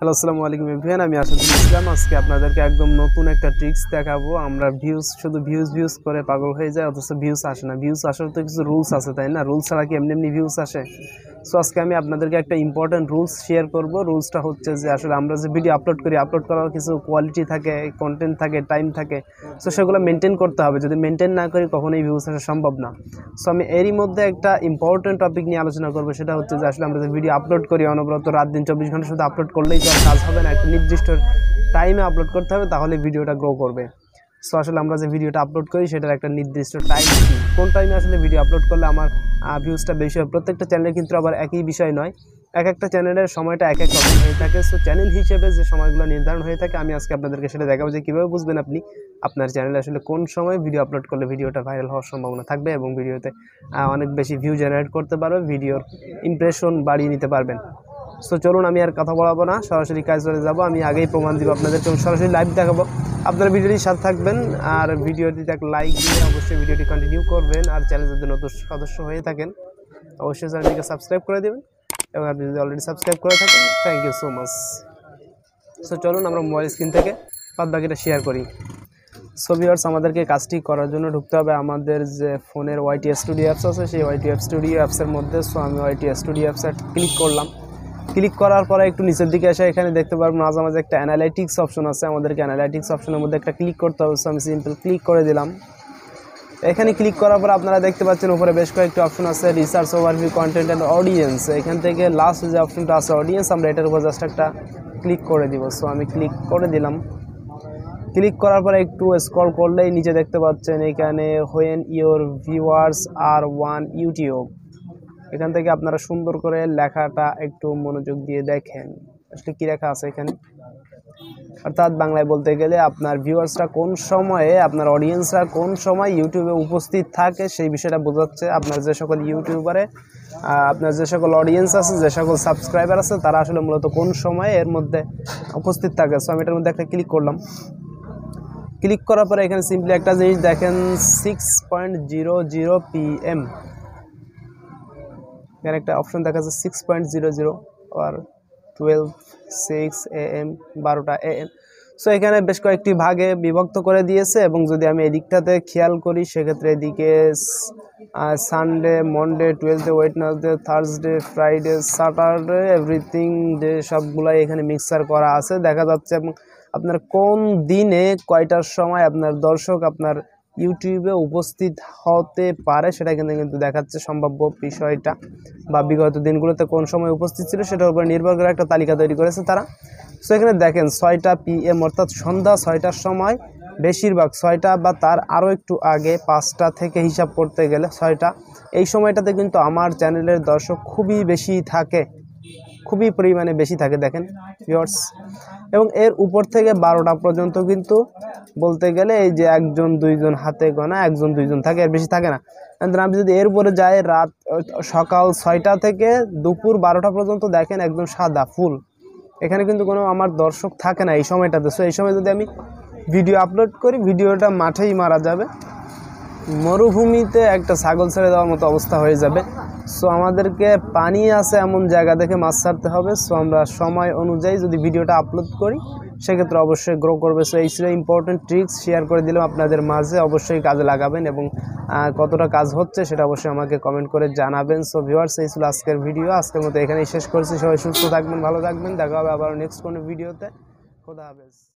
Hello, আসসালামু আলাইকুম everyone. আমি আসাদুল ইসলাম। আজকে আপনাদেরকে একদম নতুন একটা ট্রিক্স দেখাবো। আমরা শুধু ভিউজ করে পাগল হয়ে যায়, অথচ ভিউজ আসে না। ভিউজ আসার তো কিছু রুলস আছে, তাই না? রুলস ছাড়া কি এমনি ভিউজ আসে? সো আজকে আমি আপনাদেরকে একটা ইম্পর্টেন্ট রুলস শেয়ার করব। রুলসটা হচ্ছে যে আসলে আমরা যে ভিডিও আপলোড করি, আপলোড করার কিছু কোয়ালিটি থাকে, কন্টেন্ট থাকে, টাইম থাকে। সো সেগুলো মেনটেন করতে হবে। যদি মেনটেন না করি কখনোই ভিউজ আসা সম্ভব না। সো আমি এরই মধ্যে একটা ইম্পর্টেন্ট টপিক নিয়ে আলোচনা করবো। সেটা হচ্ছে যে আসলে আমরা যে ভিডিও আপলোড করি অনবরত রাত দিন 24 ঘন্টা শুধু আপলোড করলেই তো আর কাজ হবে না। একটা নির্দিষ্ট টাইমে আপলোড করতে হবে, তাহলে ভিডিওটা গ্রো করবে। সো আসলে আমরা যে ভিডিওটা আপলোড করি সেটার একটা নির্দিষ্ট টাইম, কোন টাইমে আসলে ভিডিও আপলোড করলে আমার ভিউজটা বেশি হয়। প্রত্যেকটা চ্যানেলে কিন্তু আবার একই বিষয় নয়, এক একটা চ্যানেলের সময়টা এক এক রকম হয়ে থাকে। সো চ্যানেল হিসেবে যে সময়গুলো নির্ধারণ হয়ে থাকে, আমি আজকে আপনাদেরকে সেটা দেখাবো যে কীভাবে বুঝবেন আপনি আপনার চ্যানেলে আসলে কোন সময় ভিডিও আপলোড করলে ভিডিওটা ভাইরাল হওয়ার সম্ভাবনা থাকবে এবং ভিডিওতে অনেক বেশি ভিউ জেনারেট করতে পারবে, ভিডিওর ইমপ্রেশন বাড়িয়ে নিতে পারবেন। সো চলুন, আমি আর কথা বলাবো না, সরাসরি কাজ চলে যাবো। আমি আগেই প্রমাণ দিব আপনাদেরকে, সরাসরি লাইভ দেখাবো। আপনারা ভিডিওটির সাথে থাকবেন আর ভিডিওটিতে এক লাইক দিয়ে অবশ্যই ভিডিওটি কন্টিনিউ করবেন। আর চ্যানেল যদি নতুন সদস্য হয়ে থাকেন অবশ্যই চ্যানেলটিকে সাবস্ক্রাইব করে দেবেন, এবং আপনি যদি অলরেডি সাবস্ক্রাইব করে থাকেন thank you so much. So চলুন আমরা মোবাইল স্ক্রিন থেকে বাদ বাকিটা শেয়ার করি। সো ভিউয়ার্স, আমাদেরকে কাজটি করার জন্য ঢুকতে হবে আমাদের যে ফোনের ওয়াইটি স্টুডিও অ্যাপস আছে, সেই ওয়াইটি স্টুডিও অ্যাপসের মধ্যে। সো আমি ওয়াইটি স্টুডিও অ্যাপসে ক্লিক করলাম। ক্লিক করার পরে একটু নিচের দিকে এসে এখানে দেখতে পারবো মাঝামাঝি একটা অ্যানালাইটিক্স অপশন আছে। আমাদেরকে অ্যানালাইটিক্স অপশনের মধ্যে একটা ক্লিক করতে হবে। সো আমি সিম্পল ক্লিক করে দিলাম। এখানে ক্লিক করার পর আপনারা দেখতে পাচ্ছেন উপরে বেশ কয়েকটি অপশন আছে, research, overview, content and audience. এখান থেকে লাস্ট যে অপশনটা আছে অডিয়েন্স, আমরা এটার উপর জাস্ট একটা ক্লিক করে দিব। সো আমি ক্লিক করে দিলাম। ক্লিক করার পরে একটু স্ক্রল করলেই নিচে দেখতে পাচ্ছেন এখানে when your viewers are on YouTube. এখান থেকে আপনারা সুন্দর করে লেখাটা একটু মনোযোগ দিয়ে দেখেন আসলে কী লেখা আছে এখানে। অর্থাৎ বাংলায় বলতে গেলে আপনার ভিউয়ার্সরা কোন সময়ে, আপনার অডিয়েন্সরা কোন সময় ইউটিউবে উপস্থিত থাকে সেই বিষয়টা বোঝাচ্ছে। আপনার যে সকল ইউটিউবারে আপনার যে সকল অডিয়েন্স আছে, যে সকল সাবস্ক্রাইবার আছে, তারা আসলে মূলত কোন সময়ে এর মধ্যে উপস্থিত থাকে। সো আমি এটার মধ্যে একটা ক্লিক করলাম। ক্লিক করার পরে এখানে সিম্পলি একটা জিনিস দেখেন, 6.00 PM এখানে একটা অপশন দেখা যাচ্ছে 6.00 আর 12:06 AM 12টা AM। সো এখানে বেশ কয়েকটি ভাগে বিভক্ত করে দিয়েছে, এবং যদি আমি এদিকটাতে খেয়াল করি সেক্ষেত্রে এদিকে সানডে, মনডে, টুয়েলভে, Wednesday, Thursday, Friday, Saturday, everything day সবগুলাই এখানে মিক্সার করা আছে দেখা যাচ্ছে। এবং আপনার কোন দিনে কয়টার সময় আপনার দর্শক আপনার ইউটিউবে উপস্থিত হতে পারে সেটা কিন্তু দেখাচ্ছে সম্ভাব্য বিষয়টা, বা বিগত দিনগুলোতে কোন সময় উপস্থিত ছিল সেটার উপর নির্ভর করে একটা তালিকা তৈরি করেছে তারা। সো এখানে দেখেন 6টা PM অর্থাৎ সন্ধ্যা 6টার সময়, বেশিরভাগ 6টা বা তার আরও একটু আগে 5টা থেকে হিসাব করতে গেলে 6টা, এই সময়টাতে কিন্তু আমার চ্যানেলের দর্শক খুবই বেশি থাকে, খুবই পরিমাণে বেশি থাকে দেখেন ভিউয়ার্স। এবং এর উপর থেকে 12টা পর্যন্ত কিন্তু বলতে গেলে এই যে 1-2 হাতে গোনা 1-2 থাকে, এর বেশি থাকে না। আমি যদি এর উপরে যাই, সকাল 6টা থেকে দুপুর 12টা পর্যন্ত দেখেন একদম সাদা ফুল, এখানে কিন্তু কোনো আমার দর্শক থাকে না এই সময়টাতে। সো এই সময় যদি আমি ভিডিও আপলোড করি, ভিডিওটা মাঠেই মারা যাবে, মরুভূমিতে একটা ছাগল ছেড়ে দেওয়ার মতো অবস্থা হয়ে যাবে। সো আমাদেরকে পানি আছে এমন জায়গা দেখে মাছ ছাড়তে হবে। সো আমরা সময় অনুযায়ী যদি ভিডিওটা আপলোড করি সেক্ষেত্রে অবশ্যই গ্রো করবে। সো এই ছিল ইম্পর্টেন্ট ট্রিক্স, শেয়ার করে দিলাম আপনাদের মাঝে, অবশ্যই কাজে লাগাবেন এবং কতটা কাজ হচ্ছে সেটা অবশ্যই আমাকে কমেন্ট করে জানাবেন। সো ভিউয়ার্স, এই ছিল আজকের ভিডিও। আজকের মতো এখানেই শেষ করছি। সবাই সুস্থ থাকবেন, ভালো থাকবেন, দেখা হবে আবার নেক্সট কোনো ভিডিওতে। খোদা হাফেজ।